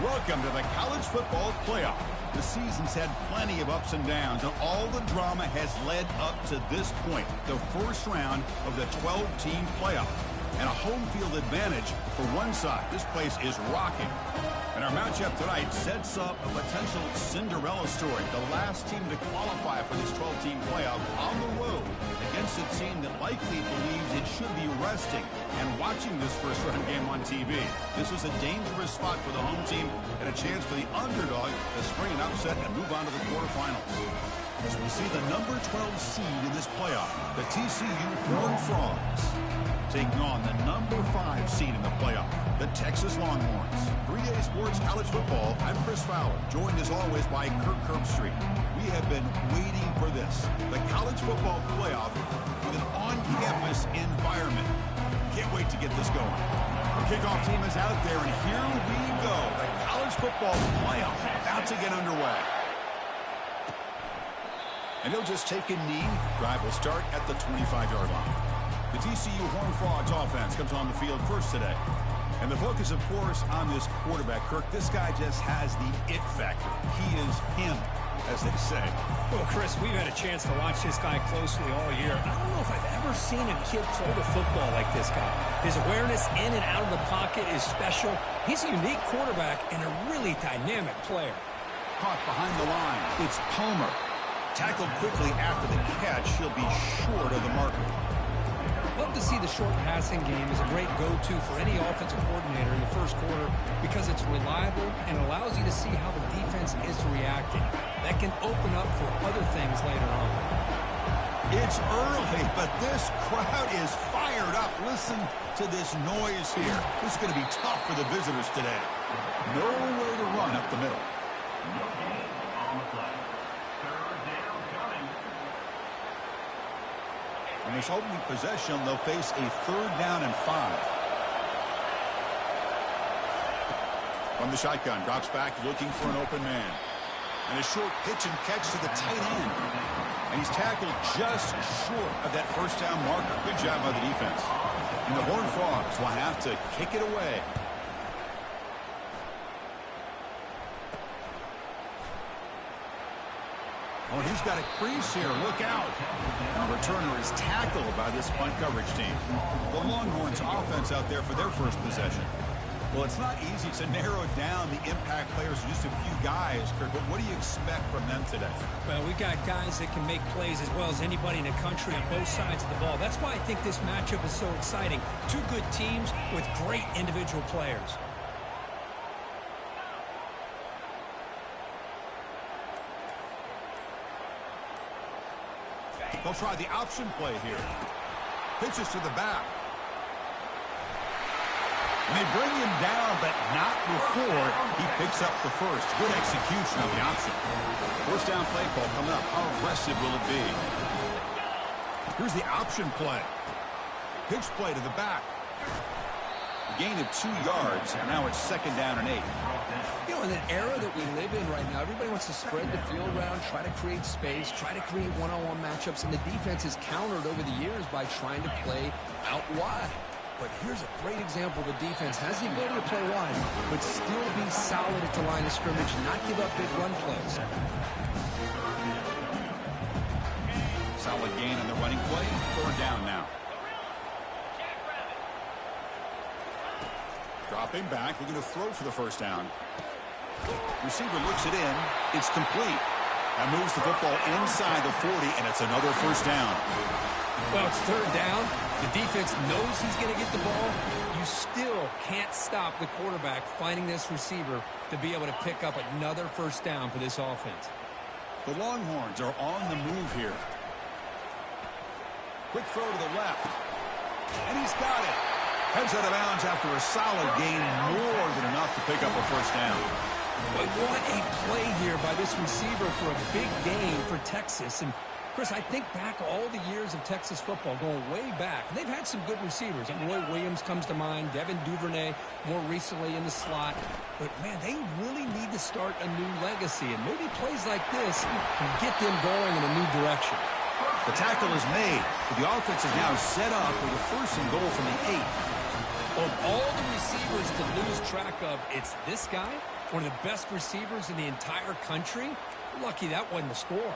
Welcome to the college football playoff. The season's had plenty of ups and downs, and all the drama has led up to this point, the first round of the 12-team playoff. And a home field advantage for one side. This place is rocking. And our matchup tonight sets up a potential Cinderella story. The last team to qualify for this 12-team playoff on the road against a team that likely believes it should be resting and watching this first-round game on TV. This is a dangerous spot for the home team and a chance for the underdog to spring an upset and move on to the quarterfinals. As we see the number 12 seed in this playoff, the TCU Horned Frogs, taking on the number 5 seed in the playoff, the Texas Longhorns. 3-Day Sports College Football, I'm Chris Fowler, joined as always by Kirk Herbstreit. We have been waiting for this, the college football playoff with an on-campus environment. Can't wait to get this going. Our kickoff team is out there, and here we go. The college football playoff about to get underway. And he'll just take a knee. Drive will start at the 25-yard line. The TCU Horned Frogs offense comes on the field first today. And the focus, of course, on this quarterback, Kirk. This guy just has the it factor. He is him, as they say. Well, Chris, we've had a chance to watch this guy closely all year. I don't know if I've ever seen a kid throw the football like this guy. His awareness in and out of the pocket is special. He's a unique quarterback and a really dynamic player. Caught behind the line. It's Palmer. Tackled quickly after the catch. He'll be short of the marker. Love to see the short passing game is a great go-to for any offensive coordinator in the first quarter because it's reliable and allows you to see how the defense is reacting. That can open up for other things later on. It's early, but this crowd is fired up. Listen to this noise here. This is going to be tough for the visitors today. Nowhere to run up the middle. On this opening possession, they'll face a 3rd down and 5. From the shotgun, drops back looking for an open man. And a short pitch and catch to the tight end. And he's tackled just short of that first down marker. Good job by the defense. And the Horned Frogs will have to kick it away. Oh, he's got a crease here. Look out. The returner is tackled by this punt coverage team. The Longhorns offense out there for their first possession. Well, it's not easy to narrow down the impact players, just a few guys, Kirk, but what do you expect from them today? Well, we've got guys that can make plays as well as anybody in the country on both sides of the ball. That's why I think this matchup is so exciting. Two good teams with great individual players. They'll try the option play here. Pitches to the back. And they bring him down, but not before he picks up the first. Good execution of the option. First down play call coming up. How aggressive will it be? Here's the option play. Pitch play to the back. Gain of 2 yards, and now it's 2nd down and 8. You know, in an era that we live in right now, everybody wants to spread the field around, try to create space, try to create one-on-one matchups, and the defense has countered over the years by trying to play out wide. But here's a great example. The defense has the ability to play wide, but still be solid at the line of scrimmage and not give up big run plays. Solid gain on the running play. 3rd down now. Dropping back, looking to throw for the first down. Receiver looks it in. It's complete. That moves the football inside the 40, and it's another first down. Well, it's 3rd down. The defense knows he's going to get the ball. You still can't stop the quarterback finding this receiver to be able to pick up another first down for this offense. The Longhorns are on the move here. Quick throw to the left. And he's got it. Heads out of bounds after a solid gain, more than enough to pick up a first down. But what a play here by this receiver for a big gain for Texas. And, Chris, I think back all the years of Texas football, going way back. And they've had some good receivers. And Roy Williams comes to mind, Devin Duvernay more recently in the slot. But, man, they really need to start a new legacy. And maybe plays like this can get them going in a new direction. The tackle is made. The offense is now set up with a 1st and goal from the 8. Of all the receivers to lose track of, it's this guy. One of the best receivers in the entire country. Lucky that wasn't the score.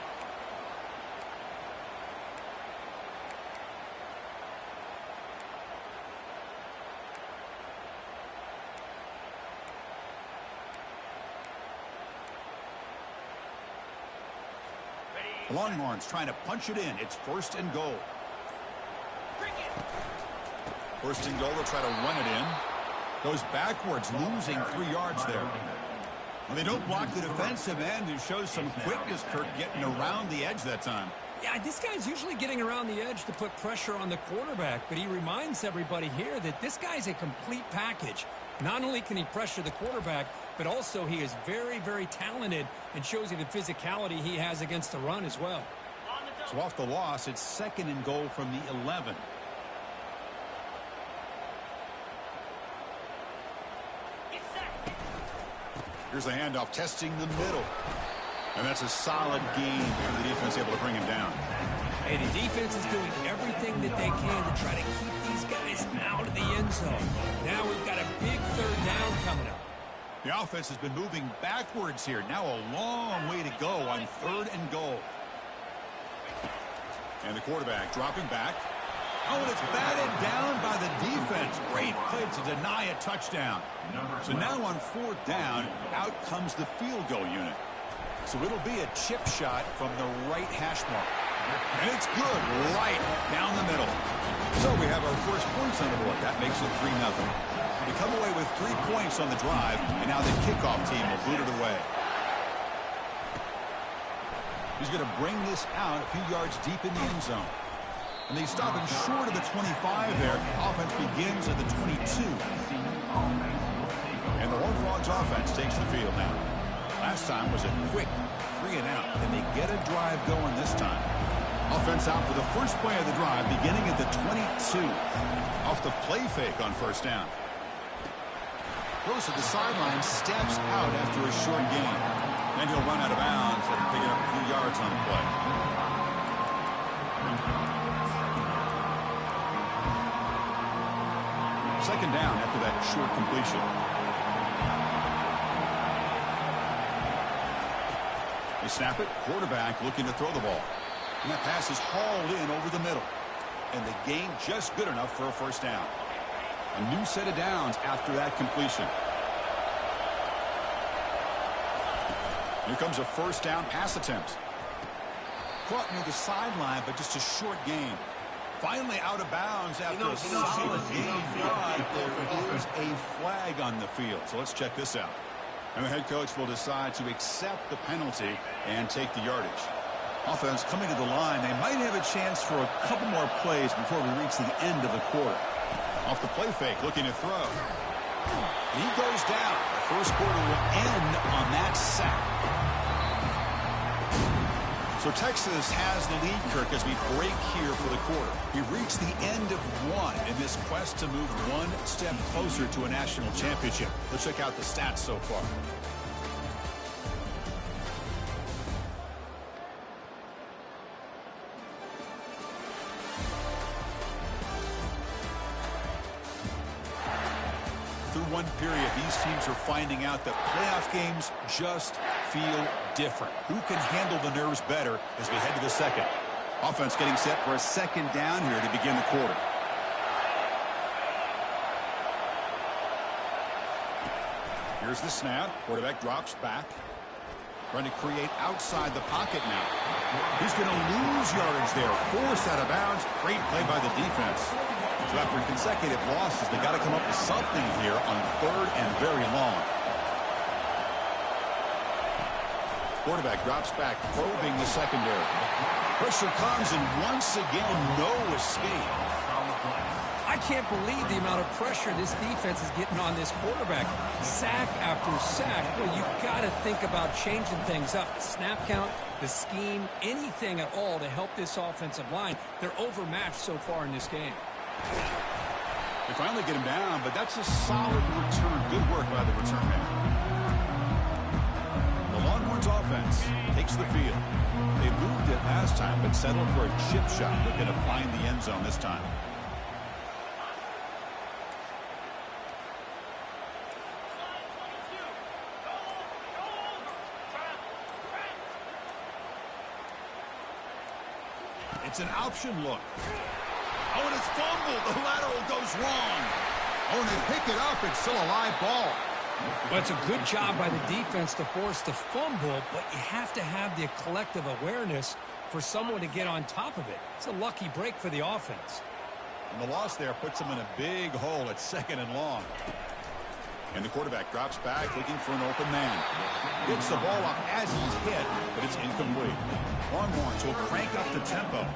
The Longhorns trying to punch it in. It's 1st and goal. 1st and goal. They'll try to run it in. Goes backwards, losing 3 yards there. Well, they don't block the defensive end, who shows some quickness, Kirk, getting around the edge that time. Yeah, this guy's usually getting around the edge to put pressure on the quarterback, but he reminds everybody here that this guy's a complete package. Not only can he pressure the quarterback, but also he is very, very talented and shows you the physicality he has against the run as well. So off the loss, it's 2nd and goal from the 11. Here's the handoff, testing the middle. And that's a solid game. The defense able to bring him down. Hey, the defense is doing everything that they can to try to keep these guys out of the end zone. Now we've got a big 3rd down coming up. The offense has been moving backwards here. Now a long way to go on 3rd and goal. And the quarterback dropping back. Oh, and it's batted down by the defense. Great play to deny a touchdown. So now on 4th down, out comes the field goal unit. So it'll be a chip shot from the right hash mark. And it's good right down the middle. So we have our first points on the board. That makes it 3-0. We come away with 3 points on the drive, and now the kickoff team will boot it away. He's going to bring this out a few yards deep in the end zone. And they stop him short of the 25 there. Offense begins at the 22. And the Horned Frogs offense takes the field now. Last time was a quick 3 and out, and they get a drive going this time. Offense out for the first play of the drive, beginning at the 22. Off the play fake on 1st down. Goes to the sideline, steps out after a short gain. Then he'll run out of bounds and pick up a few yards on the play. Second down after that short completion. They snap it. Quarterback looking to throw the ball. And that pass is hauled in over the middle. And the gain just good enough for a 1st down. A new set of downs after that completion. Here comes a 1st down pass attempt. Caught near the sideline, but just a short gain. Finally out of bounds after a solid game, but there is a flag on the field. So let's check this out. And the head coach will decide to accept the penalty and take the yardage. Offense coming to the line. They might have a chance for a couple more plays before we reach the end of the quarter. Off the play fake, looking to throw. He goes down. The first quarter will end on that sack. So Texas has the lead, Kirk, as we break here for the quarter. We've reached the end of 1 in this quest to move 1 step closer to a national championship. Let's check out the stats so far. Through one period, these teams are finding out that playoff games just feel different. Who can handle the nerves better as we head to the second? Offense getting set for a 2nd down here to begin the quarter. Here's the snap. Quarterback drops back. Trying to create outside the pocket now. He's going to lose yardage there. Forced out of bounds. Great play by the defense. So after consecutive losses, they got to come up with something here on 3rd and very long. Quarterback drops back, probing the secondary. Pressure comes, and once again, no escape. I can't believe the amount of pressure this defense is getting on this quarterback. Sack after sack. Well, you've got to think about changing things up. The snap count, the scheme, anything at all to help this offensive line. They're overmatched so far in this game. They finally get him down, but that's a solid return. Good work by the return man. The Longhorns offense takes the field. They moved it last time, but settled for a chip shot. Looking to find the end zone this time. It's an option look. Oh, and it's fumbled. The lateral goes wrong. Oh, and they pick it up. It's still a live ball. Well, it's a good job by the defense to force the fumble, but you have to have the collective awareness for someone to get on top of it. It's a lucky break for the offense. And the loss there puts them in a big hole at 2nd and long. And the quarterback drops back looking for an open man. Gets the ball up as he's hit, but it's incomplete. Longhorns will crank up the tempo.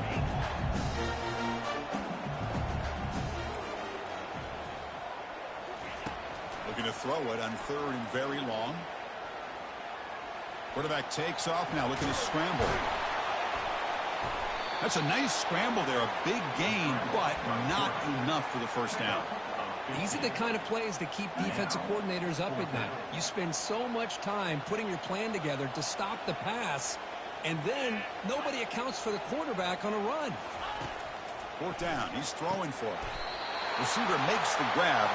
Looking to throw it on 3rd and very long. Quarterback takes off now, looking to scramble. That's a nice scramble there, a big gain, but not enough for the first down. These are the kind of plays that keep defensive coordinators up at night. You spend so much time putting your plan together to stop the pass, and then nobody accounts for the quarterback on a run. 4th down, he's throwing for it. Receiver makes the grab.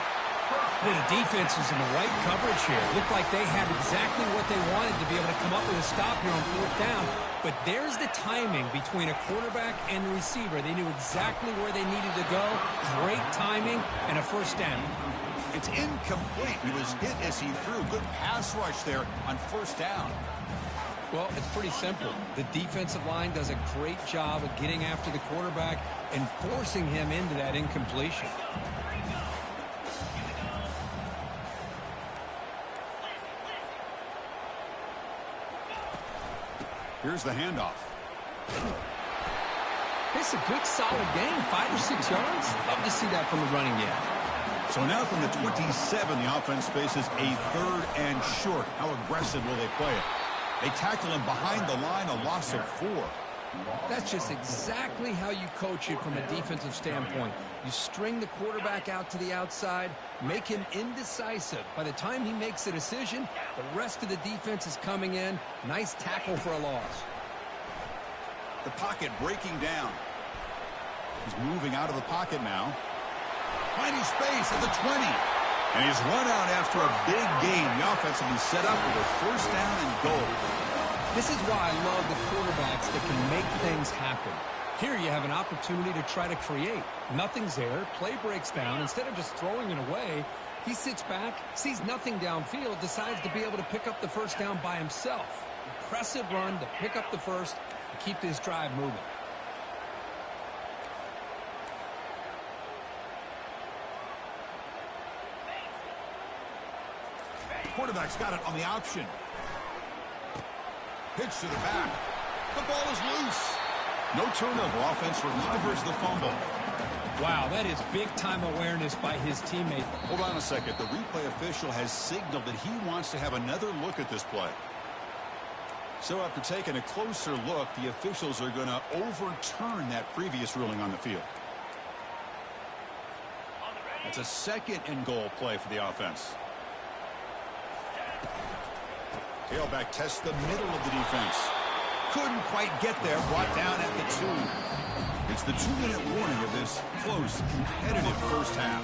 Well, the defense is in the right coverage here. Looked like they had exactly what they wanted to be able to come up with a stop here on 4th down. But there's the timing between a quarterback and the receiver. They knew exactly where they needed to go. Great timing and a first down. It's incomplete. He was hit as he threw. Good pass rush there on 1st down. Well, it's pretty simple. The defensive line does a great job of getting after the quarterback and forcing him into that incompletion. Here's the handoff. It's a good, solid gain, 5 or 6 yards. Love to see that from the running game. So now from the 27, the offense faces a 3rd and short. How aggressive will they play it? They tackle him behind the line, a loss of 4. That's just exactly how you coach it from a defensive standpoint. You string the quarterback out to the outside, make him indecisive. By the time he makes a decision, the rest of the defense is coming in. Nice tackle for a loss. The pocket breaking down. He's moving out of the pocket now. Finding space at the 20. And he's run out after a big gain. The offense will be set up with a 1st down and goal. This is why I love the quarterbacks that can make things happen. Here you have an opportunity to try to create. Nothing's there. Play breaks down. Instead of just throwing it away, he sits back, sees nothing downfield, decides to be able to pick up the 1st down by himself. Impressive run to pick up the 1st and keep this drive moving. Quarterback's got it on the option. Pitch to the back. The ball is loose. No turnover. Offense recovers the fumble. Wow, that is big-time awareness by his teammate. Hold on a second. The replay official has signaled that he wants to have another look at this play. So after taking a closer look, the officials are going to overturn that previous ruling on the field. It's a 2nd and goal play for the offense. Tailback tests the middle of the defense. Couldn't quite get there. Brought down at the 2. It's the 2-minute warning of this close, competitive first half.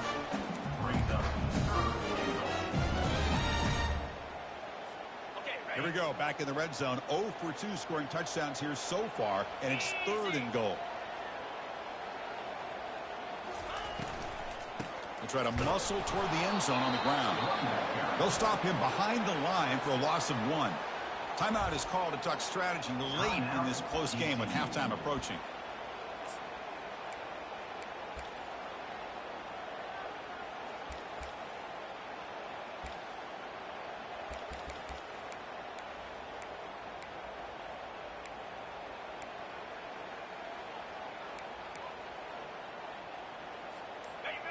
Here we go. Back in the red zone. 0 for 2 scoring touchdowns here so far, and it's 3rd and goal. They try to muscle toward the end zone on the ground. They'll stop him behind the line for a loss of 1. Timeout is called to talk strategy late in this close game with halftime approaching.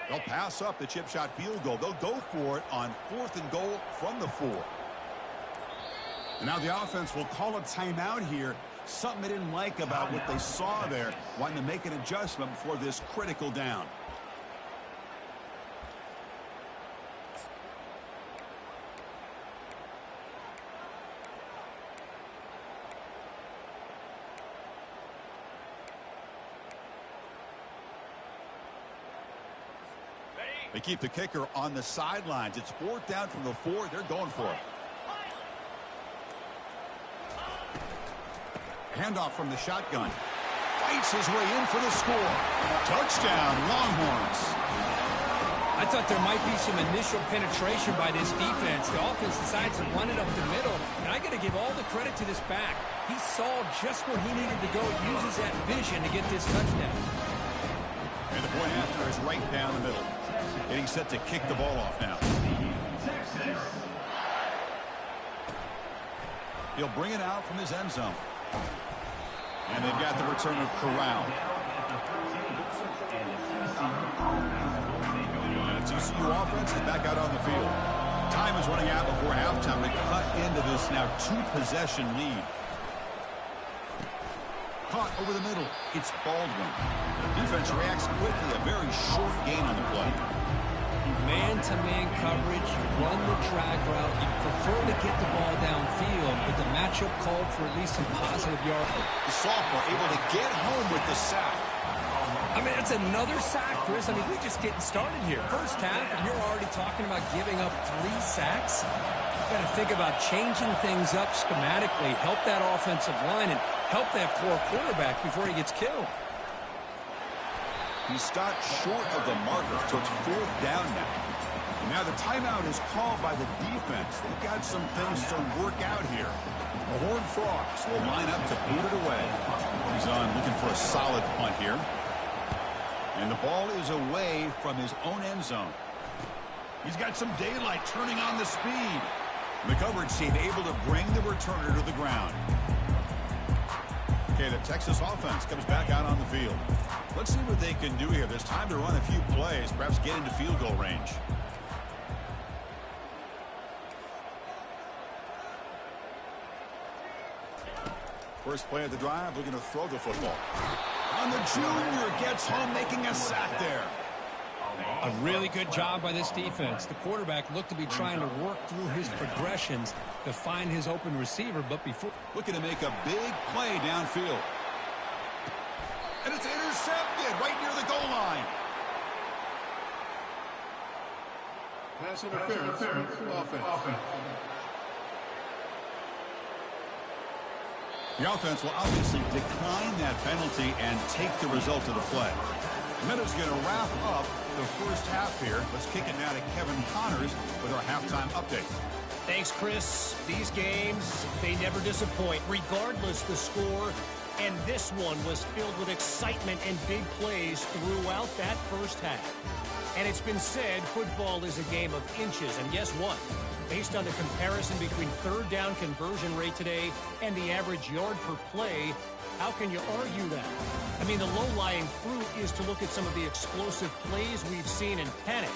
They'll pass up the chip shot field goal. They'll go for it on 4th and goal from the 4. And now the offense will call a timeout here. Something they didn't like about what they saw there. Wanting to make an adjustment before this critical down. They keep the kicker on the sidelines. It's 4th down from the 4. They're going for it. Handoff from the shotgun. fights his way in for the score. Touchdown, Longhorns. I thought there might be some initial penetration by this defense. The offense decides to run it up the middle, and I got to give all the credit to this back. He saw just where he needed to go, uses that vision to get this touchdown. And the point after is right down the middle. Getting set to kick the ball off now. He'll bring it out from his end zone. And they've got the returner corralled. And the TCU offense is back out on the field. Time is running out before halftime to cut into this now two-possession lead. Caught over the middle. It's Baldwin. The defense reacts quickly. A very short gain on the play. Man-to-man coverage, you run the drag route. You prefer to get the ball downfield, but the matchup called for at least some positive yards. The sophomore able to get home with the sack. I mean, that's another sack, Chris. I mean, we're just getting started here. First half, and you're already talking about giving up 3 sacks. You've got to think about changing things up schematically, help that offensive line, and help that poor quarterback before he gets killed. He stopped short of the marker, so it's 4th down now. And now the timeout is called by the defense. They've got some things to work out here. The Horned Frogs will line up to boot it away. He's on looking for a solid punt here. And the ball is away from his own end zone. He's got some daylight turning on the speed. The coverage team able to bring the returner to the ground. Okay, the Texas offense comes back out on the field. Let's see what they can do here. There's time to run a few plays, perhaps get into field goal range. First play of the drive, looking to throw the football. On the junior, gets home, making a sack there. A really good job by this defense. The quarterback looked to be trying to work through his progressions to find his open receiver, but before... Looking to make a big play downfield. And it's intercepted right near the goal line. Pass interference. Offense. The offense will obviously decline that penalty and take the result of the play. Meadows going to wrap up the first half here. Let's kick it now to Kevin Connors with our halftime update. Thanks, Chris. These games, they never disappoint, regardless the score. And this one was filled with excitement and big plays throughout that first half. And it's been said football is a game of inches. And guess what? Based on the comparison between third down conversion rate today and the average yard per play, how can you argue that? I mean, the low-lying fruit is to look at some of the explosive plays we've seen and panic.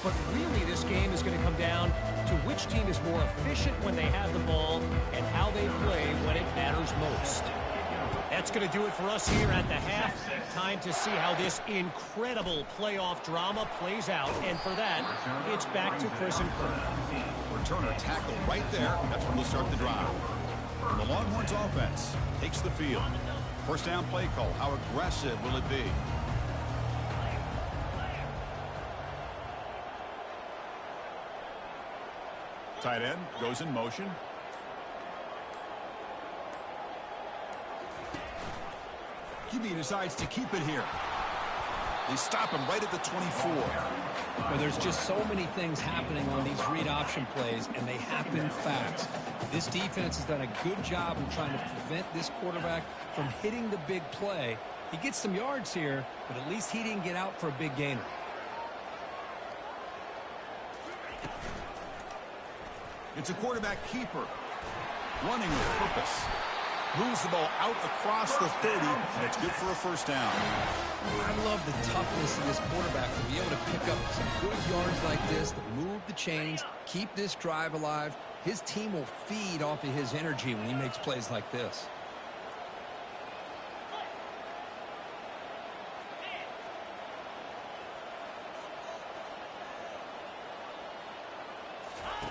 But really, this game is going to come down to which team is more efficient when they have the ball and how they play when it matters most. That's going to do it for us here at the half. Time to see how this incredible playoff drama plays out. And for that, it's back to Chris and Kurt. Returner tackle right there. That's when we'll start the drive. The Longhorns offense takes the field. First down play call. How aggressive will it be? Tight end goes in motion. QB decides to keep it here. They stop him right at the 24. Well, there's just so many things happening on these read option plays, and they happen fast. This defense has done a good job in trying to prevent this quarterback from hitting the big play. He gets some yards here, but at least he didn't get out for a big gainer. It's a quarterback keeper. Running with purpose. Moves the ball out across the 30, and it's good for a first down. I love the toughness of this quarterback to be able to pick up some good yards like this, to move the chains, keep this drive alive. His team will feed off of his energy when he makes plays like this.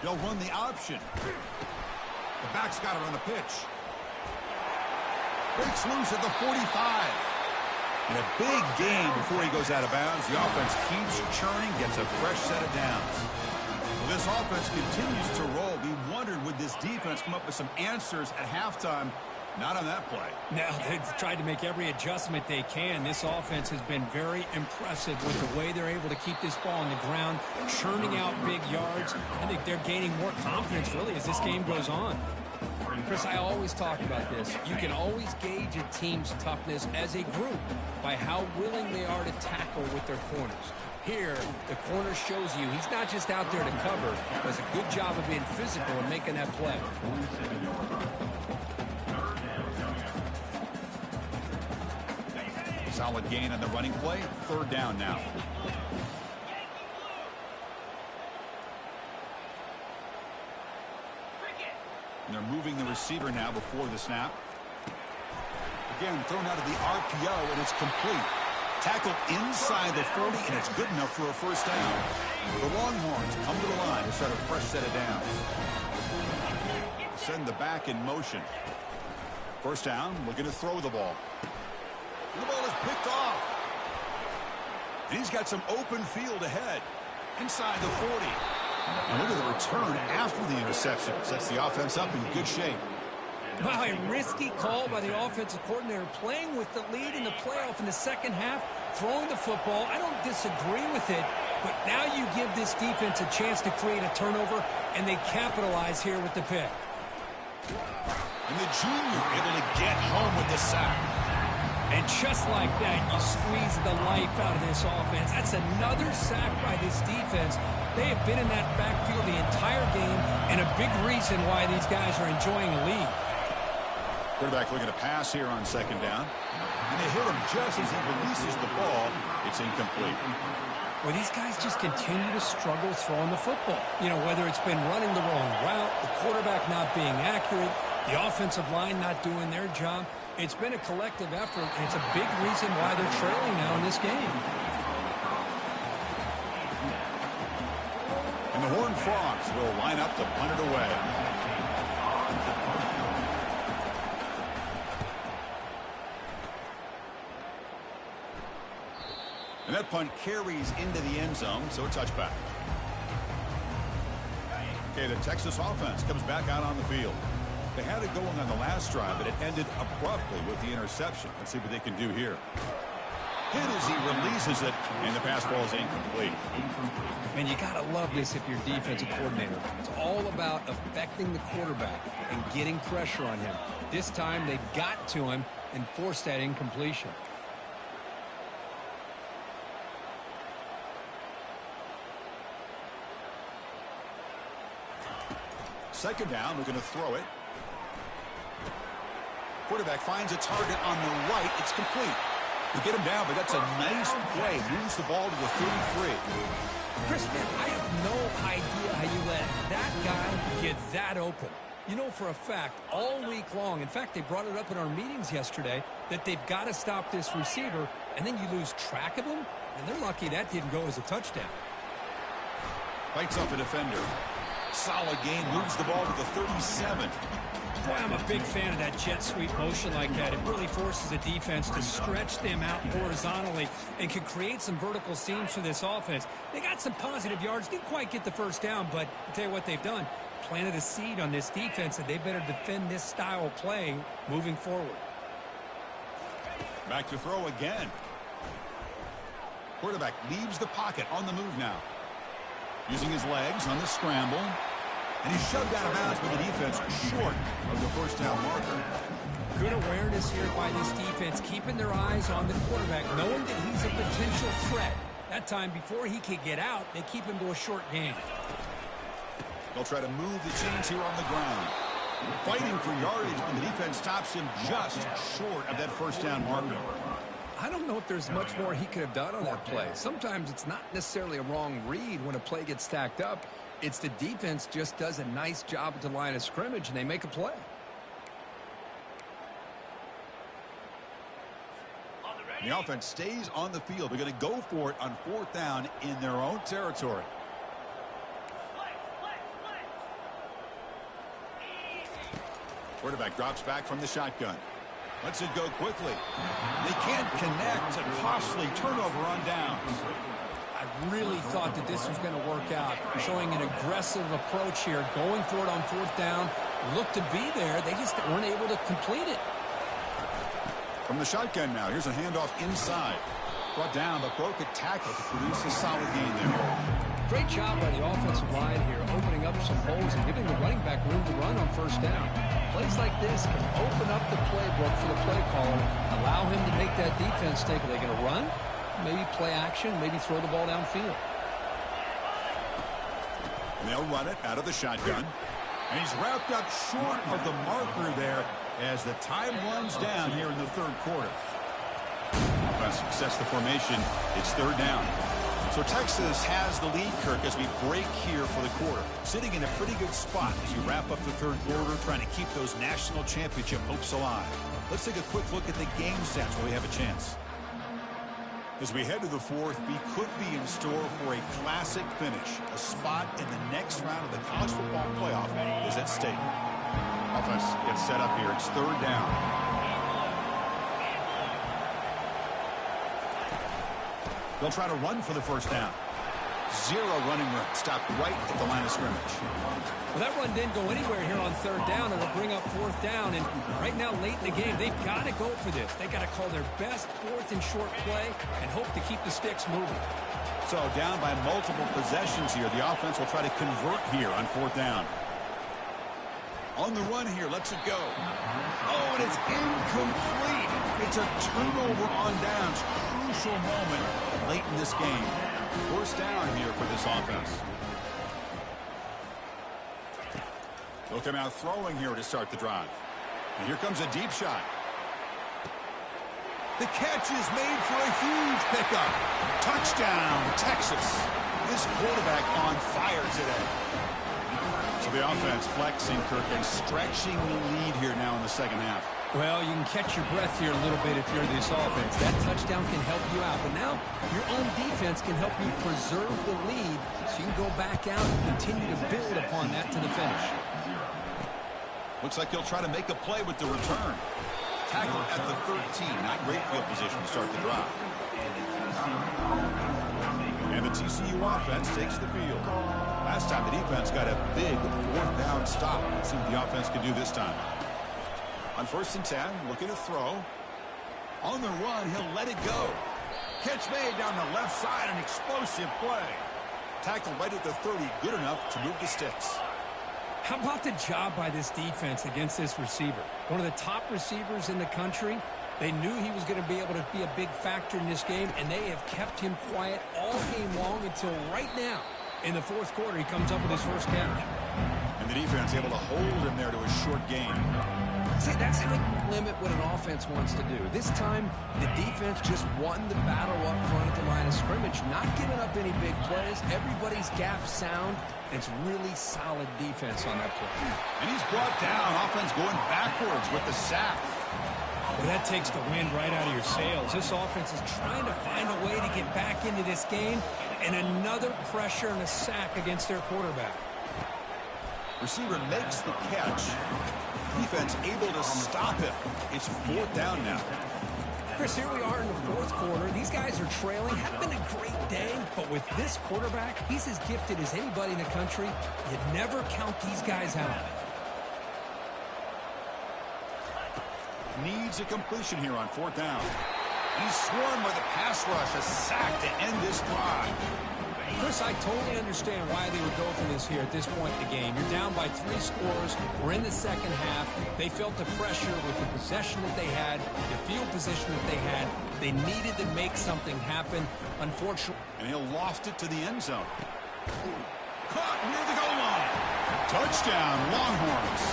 They'll run the option. The back's got it on the pitch. Breaks loose at the 45. And a big gain before he goes out of bounds. The offense keeps churning, gets a fresh set of downs. Well, this offense continues to roll. We wondered, would this defense come up with some answers at halftime? Not on that play. Now, they've tried to make every adjustment they can. This offense has been very impressive with the way they're able to keep this ball on the ground, churning out big yards. I think they're gaining more confidence, really, as this game goes on. Chris, I always talk about this. You can always gauge a team's toughness as a group by how willing they are to tackle with their corners. Here, the corner shows you he's not just out there to cover, does a good job of being physical and making that play. Solid gain on the running play. 3rd down now. And they're moving the receiver now before the snap. Again, thrown out of the RPO, and it's complete. Tackle inside the 40, and it's good enough for a 1st down. The Longhorns come to the line to start a fresh set of downs. Send the back in motion. 1st down, looking to throw the ball. The ball is picked off. And he's got some open field ahead. Inside the 40. And look at the return after the interception. Sets the offense up in good shape. Wow, a risky call by the offensive coordinator, playing with the lead in the playoff in the 2nd half, throwing the football. I don't disagree with it, but now you give this defense a chance to create a turnover, and they capitalize here with the pick. And the junior able to get home with the sack. And just like that, you squeeze the life out of this offense. That's another sack by this defense. They have been in that backfield the entire game, and a big reason why these guys are enjoying a lead. Quarterback looking to pass here on 2nd down. And they hit him just as he releases the ball. It's incomplete. Well, these guys just continue to struggle throwing the football. You know, whether it's been running the wrong route, the quarterback not being accurate, the offensive line not doing their job. It's been a collective effort, and it's a big reason why they're trailing now in this game. And the Horned Frogs will line up to punt it away. And that punt carries into the end zone, so a touchback. Okay, the Texas offense comes back out on the field. They had it going on the last drive, but it ended abruptly with the interception. Let's see what they can do here. Hit as he releases it, and the pass ball is incomplete. And you got to love this if you're defensive coordinator. It's all about affecting the quarterback and getting pressure on him. This time they got to him and forced that incompletion. 2nd down, we're going to throw it. Quarterback finds a target on the right. It's complete. We get him down, but that's a nice play. Moves the ball to the 33. Chris, man, I have no idea how you let that guy get that open. You know for a fact, all week long, in fact, they brought it up in our meetings yesterday, that they've got to stop this receiver, and then you lose track of him, and they're lucky that didn't go as a touchdown. Fights off a defender. Solid gain, moves the ball to the 37. Boy, I'm a big fan of that jet sweep motion like that. It really forces a defense to stretch them out horizontally and can create some vertical seams for this offense. They got some positive yards, didn't quite get the 1st down, but I'll tell you what they've done. Planted a seed on this defense, and they better defend this style of play moving forward. Back to throw again. Quarterback leaves the pocket on the move now. Using his legs on the scramble. And he's shoved out of bounds with the defense short of the 1st down marker. Good awareness here by this defense, keeping their eyes on the quarterback, knowing that he's a potential threat. That time, before he could get out, they keep him to a short gain. They'll try to move the chains here on the ground. Fighting for yardage, but the defense stops him just short of that 1st down marker. I don't know if there's much more he could have done on that play. Sometimes it's not necessarily a wrong read when a play gets stacked up. It's the defense just does a nice job at the line of scrimmage, and they make a play. The offense stays on the field. They're going to go for it on 4th down in their own territory. Quarterback drops back from the shotgun. Lets it go quickly. They can't connect. A costly turnover on downs. I really thought that this was going to work out, showing an aggressive approach here, going for it on 4th down, looked to be there. They just weren't able to complete it. From the shotgun now, here's a handoff inside. Brought down, but broke a tackle to produce a solid gain there. Great job by the offensive line here, opening up some holes and giving the running back room to run on first down. Plays like this can open up the playbook for the play caller, allow him to make that defense think, are they going to run? Maybe play action, maybe throw the ball downfield. And they'll run it out of the shotgun. And he's wrapped up short of the marker there as the time runs down here in the third quarter. Offense sets the formation. It's third down. So Texas has the lead, Kirk, as we break here for the quarter. Sitting in a pretty good spot as you wrap up the third quarter, trying to keep those national championship hopes alive. Let's take a quick look at the game stats while we have a chance. As we head to the fourth, we could be in store for a classic finish. A spot in the next round of the college football playoff is at stake. Offense gets set up here. It's third down. They'll try to run for the first down. Zero running room. Stopped right at the line of scrimmage. Well, that run didn't go anywhere here on third down. It'll bring up fourth down. And right now, late in the game, they've got to go for this. They've got to call their best fourth and short play and hope to keep the sticks moving. So down by multiple possessions here. The offense will try to convert here on fourth down. On the run here, lets it go. Oh, and it's incomplete. It's a turnover on downs. Crucial moment late in this game. First down here for this offense. They'll come out throwing here to start the drive. And here comes a deep shot. The catch is made for a huge pickup. Touchdown, Texas. This quarterback on fire today. So the offense flexing, Kirk, and stretching the lead here now in the second half. Well, you can catch your breath here a little bit if you're this offense. That touchdown can help you out. But now your own defense can help you preserve the lead so you can go back out and continue to build upon that to the finish. Looks like he'll try to make a play with the return. Tackle at the 13. Not great field position to start the drive. And the TCU offense takes the field. Last time the defense got a big fourth down stop. Let's see what the offense can do this time. On 1st and 10, looking to throw. On the run, he'll let it go. Catch made down the left side, an explosive play. Tackle right at the 30, good enough to move the sticks. How about the job by this defense against this receiver? One of the top receivers in the country. They knew he was going to be able to be a big factor in this game, and they have kept him quiet all game long until right now. In the fourth quarter, he comes up with his first catch. And the defense able to hold him there to a short gain. See, that's how you limit what an offense wants to do. This time, the defense just won the battle up front at the line of scrimmage, not giving up any big plays. Everybody's gap sound. It's really solid defense on that play. And he's brought down. Offense going backwards with the sack. Well, that takes the wind right out of your sails. This offense is trying to find a way to get back into this game, and another pressure and a sack against their quarterback. Receiver makes the catch. Defense able to stop him. It's fourth down now. Chris, here we are in the fourth quarter. These guys are trailing. Having a great day, but with this quarterback, he's as gifted as anybody in the country. You never count these guys out. Needs a completion here on fourth down. He's swarmed by the pass rush. A sack to end this drive. Chris, I totally understand why they would go for this here at this point in the game. You're down by 3 scores. We're in the second half. They felt the pressure with the possession that they had, the field position that they had. They needed to make something happen. Unfortunately. And he'll loft it to the end zone. Caught near the goal line. Touchdown, Longhorns.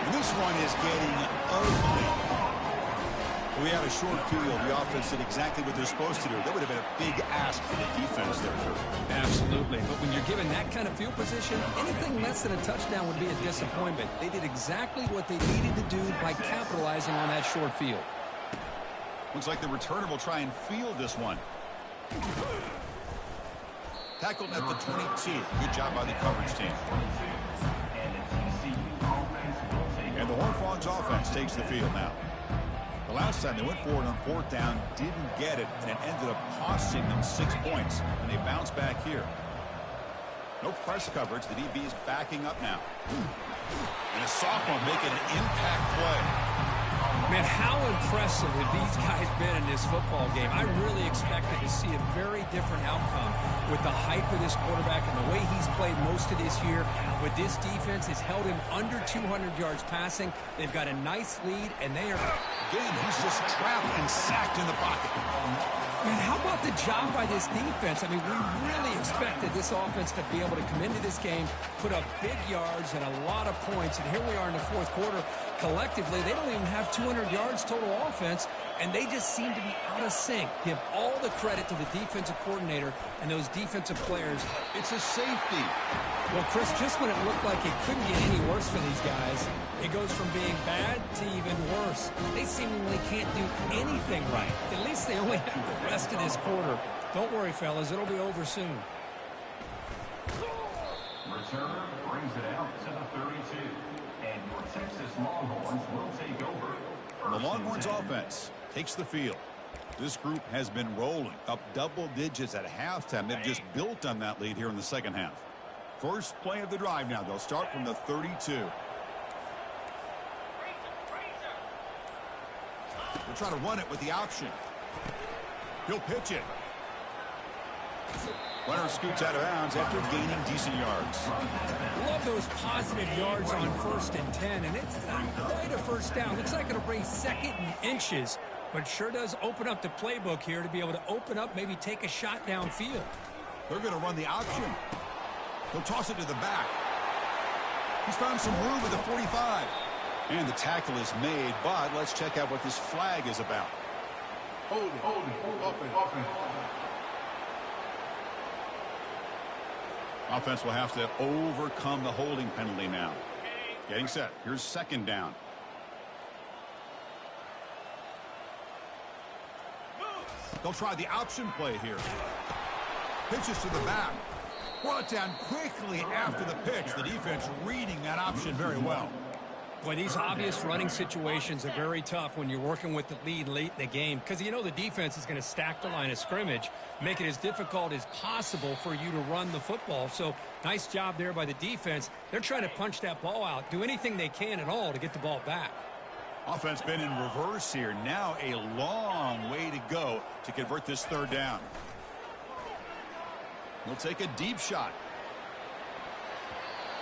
And this one is getting ugly. We had a short field. The offense did exactly what they're supposed to do. That would have been a big ask for the defense there. Absolutely. But when you're given that kind of field position, anything less than a touchdown would be a disappointment. They did exactly what they needed to do by capitalizing on that short field. Looks like the returner will try and field this one. Tackled at the 22. Good job by the coverage team. And the Horned Frogs offense takes the field now. The last time they went forward on fourth down, didn't get it, and it ended up costing them 6 points. And they bounce back here. No press coverage. The DB is backing up now. And a sophomore making an impact play. Man, how impressive have these guys been in this football game? I really expected to see a very different outcome with the hype of this quarterback and the way he's played most of this year. With this defense, has held him under 200 yards passing. They've got a nice lead, and they are... Again, he's just trapped and sacked in the pocket. Man, how about the job by this defense? I mean, we really expected this offense to be able to come into this game, put up big yards and a lot of points, and here we are in the fourth quarter. Collectively, they don't even have 200 yards total offense, and they just seem to be out of sync. Give all the credit to the defensive coordinator and those defensive players. It's a safety. Well, Chris, just when it looked like it couldn't get any worse for these guys, it goes from being bad to even worse. They seemingly can't do anything right. At least they only have the rest of this quarter. Don't worry, fellas. It'll be over soon. Returner brings it out to the 32. And your Texas Longhorns will take over. The Longhorns offense takes the field. This group has been rolling up double digits at halftime. They've just built on that lead here in the second half. First play of the drive now. They'll start from the 32. They'll try to run it with the option. He'll pitch it. Runner scoots out of bounds after gaining decent yards. Love those positive yards on 1st and 10, and it's not quite a first down. Looks like it'll bring 2nd and inches, but sure does open up the playbook here to be able to open up, maybe take a shot downfield. They're going to run the option. He'll toss it to the back. He's found some room at the 45. And the tackle is made, but let's check out what this flag is about. Holding. Offense. Offense will have to overcome the holding penalty now. Getting set. Here's 2nd down. They'll try the option play here. Pitches to the back. Brought down quickly after the pitch. The defense reading that option very well. Boy, these obvious running situations are very tough when you're working with the lead late in the game because you know the defense is going to stack the line of scrimmage, make it as difficult as possible for you to run the football. So nice job there by the defense. They're trying to punch that ball out, do anything they can at all to get the ball back. Offense been in reverse here. Now a long way to go to convert this 3rd down. He'll take a deep shot.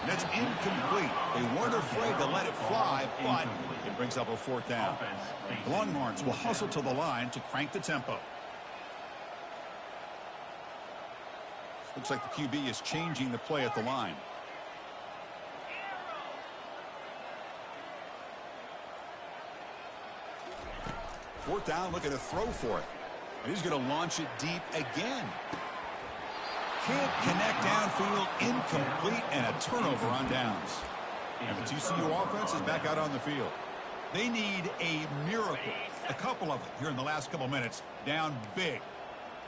And that's incomplete. They weren't afraid to let it fly, but it brings up a 4th down. The Longhorns will hustle to the line to crank the tempo. Looks like the QB is changing the play at the line. Fourth down, looking to throw for it. And he's going to launch it deep again. Can't connect downfield, incomplete, and a turnover on downs. And the TCU offense is back out on the field. They need a miracle. A couple of them here in the last couple minutes, down big.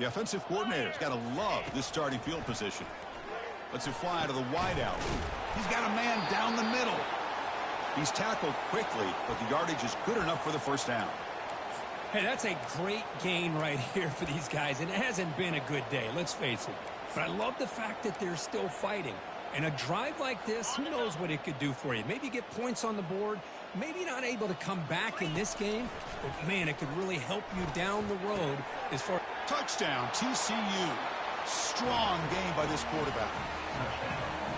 The offensive coordinator's got to love this starting field position. Lets it fly to the wideout. He's got a man down the middle. He's tackled quickly, but the yardage is good enough for the 1st down. Hey, that's a great gain right here for these guys, and it hasn't been a good day, let's face it. But I love the fact that they're still fighting. And a drive like this, who knows what it could do for you. Maybe get points on the board, maybe not able to come back in this game, but man, it could really help you down the road as far. Touchdown, TCU. Strong game by this quarterback.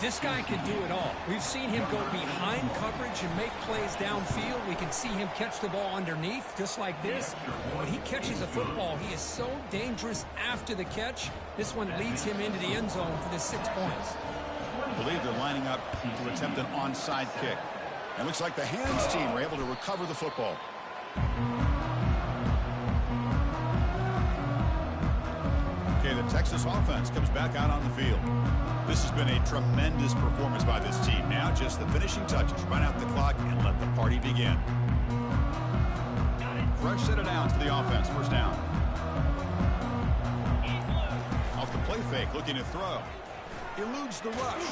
This guy can do it all. We've seen him go behind coverage and make plays downfield. We can see him catch the ball underneath, just like this. When he catches a football, he is so dangerous after the catch. This one leads him into the end zone for the 6 points. I believe they're lining up to attempt an onside kick. And looks like the hands team were able to recover the football. Okay, the Texas offense comes back out on the field. This has been a tremendous performance by this team. Now just the finishing touches. Run out the clock and let the party begin. Fresh set of downs for the offense. 1st down. Off the play fake, looking to throw. Eludes the rush.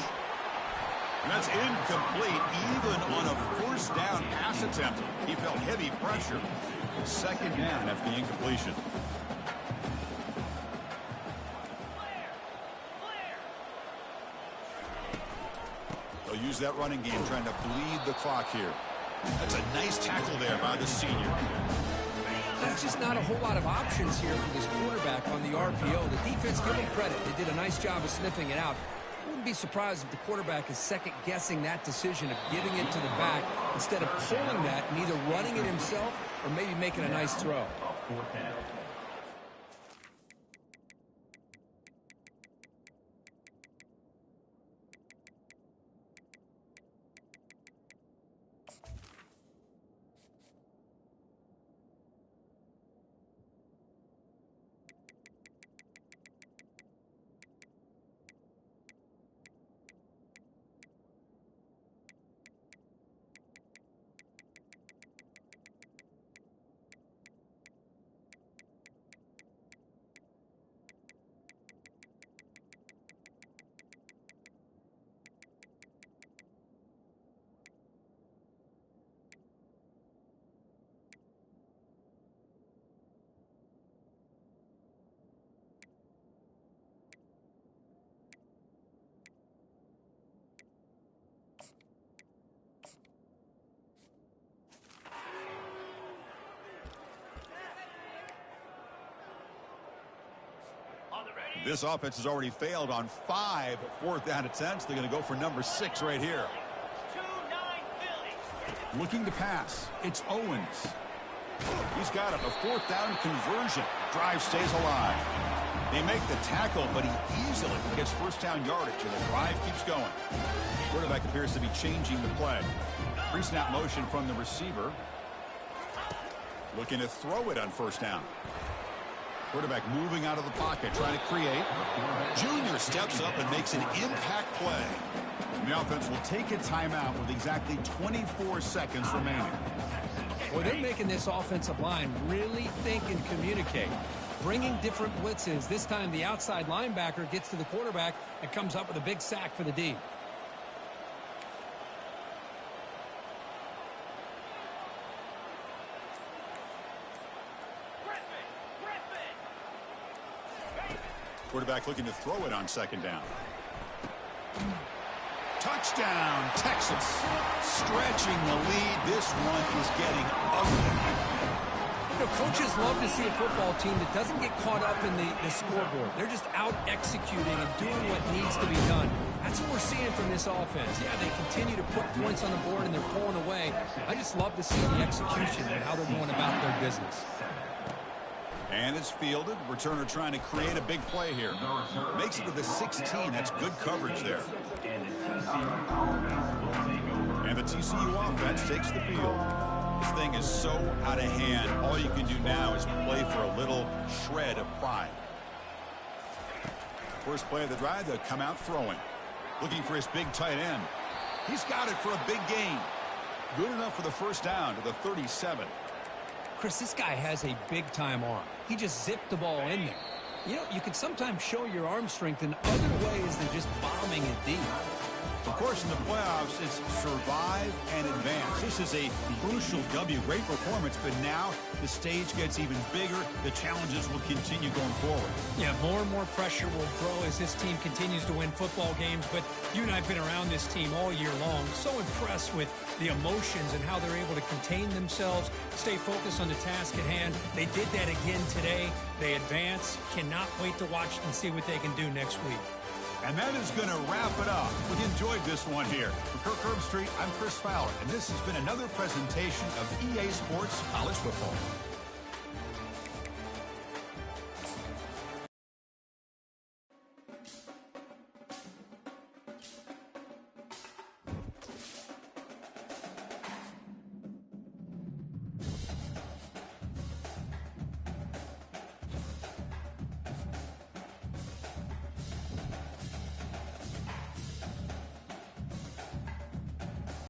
And that's incomplete, even on a 1st down pass attempt. He felt heavy pressure. 2nd down after the incompletion. use that running game, trying to bleed the clock here. That's a nice tackle there by the senior. There's just not a whole lot of options here for this quarterback on the RPO. The defense, give them credit. They did a nice job of sniffing it out. Wouldn't be surprised if the quarterback is second-guessing that decision of giving it to the back instead of pulling that and either running it himself or maybe making a nice throw. This offense has already failed on 5 fourth down attempts. They're going to go for number 6 right here. Looking to pass. It's Owens. He's got it. A 4th down conversion. Drive stays alive. They make the tackle, but he easily gets first down yardage, and the drive keeps going. Quarterback appears to be changing the play. Pre-snap motion from the receiver. Looking to throw it on first down. Quarterback moving out of the pocket, trying to create. Junior steps up and makes an impact play. And the offense will take a timeout with exactly 24 seconds remaining. Well, they're making this offensive line really think and communicate. Bringing different blitzes. This time the outside linebacker gets to the quarterback and comes up with a big sack for the D. Quarterback looking to throw it on second down. Touchdown, Texas. Stretching the lead. This one is getting ugly. You know, coaches love to see a football team that doesn't get caught up in the scoreboard. They're just out executing and doing what needs to be done. That's what we're seeing from this offense. Yeah, they continue to put points on the board and they're pulling away. I just love to see the execution and how they're going about their business. And it's fielded. Returner trying to create a big play here. Makes it to the 16. That's good coverage there. And the TCU offense takes the field. This thing is so out of hand. All you can do now is play for a little shred of pride. First play of the drive, they'll come out throwing. Looking for his big tight end. He's got it for a big gain. Good enough for the first down to the 37. Chris, this guy has a big-time arm. He just zipped the ball in there. You know, you can sometimes show your arm strength in other ways than just bombing it deep. Of course, in the playoffs, it's survive and advance. This is a crucial W. Great performance, but now the stage gets even bigger. The challenges will continue going forward. Yeah, more and more pressure will grow as this team continues to win football games. But you and I have been around this team all year long. So impressed with the emotions and how they're able to contain themselves, stay focused on the task at hand. They did that again today. They advance. Cannot wait to watch and see what they can do next week. And that is going to wrap it up. We enjoyed this one here. For Kirk Herbstreit, I'm Chris Fowler, and this has been another presentation of EA Sports College Football.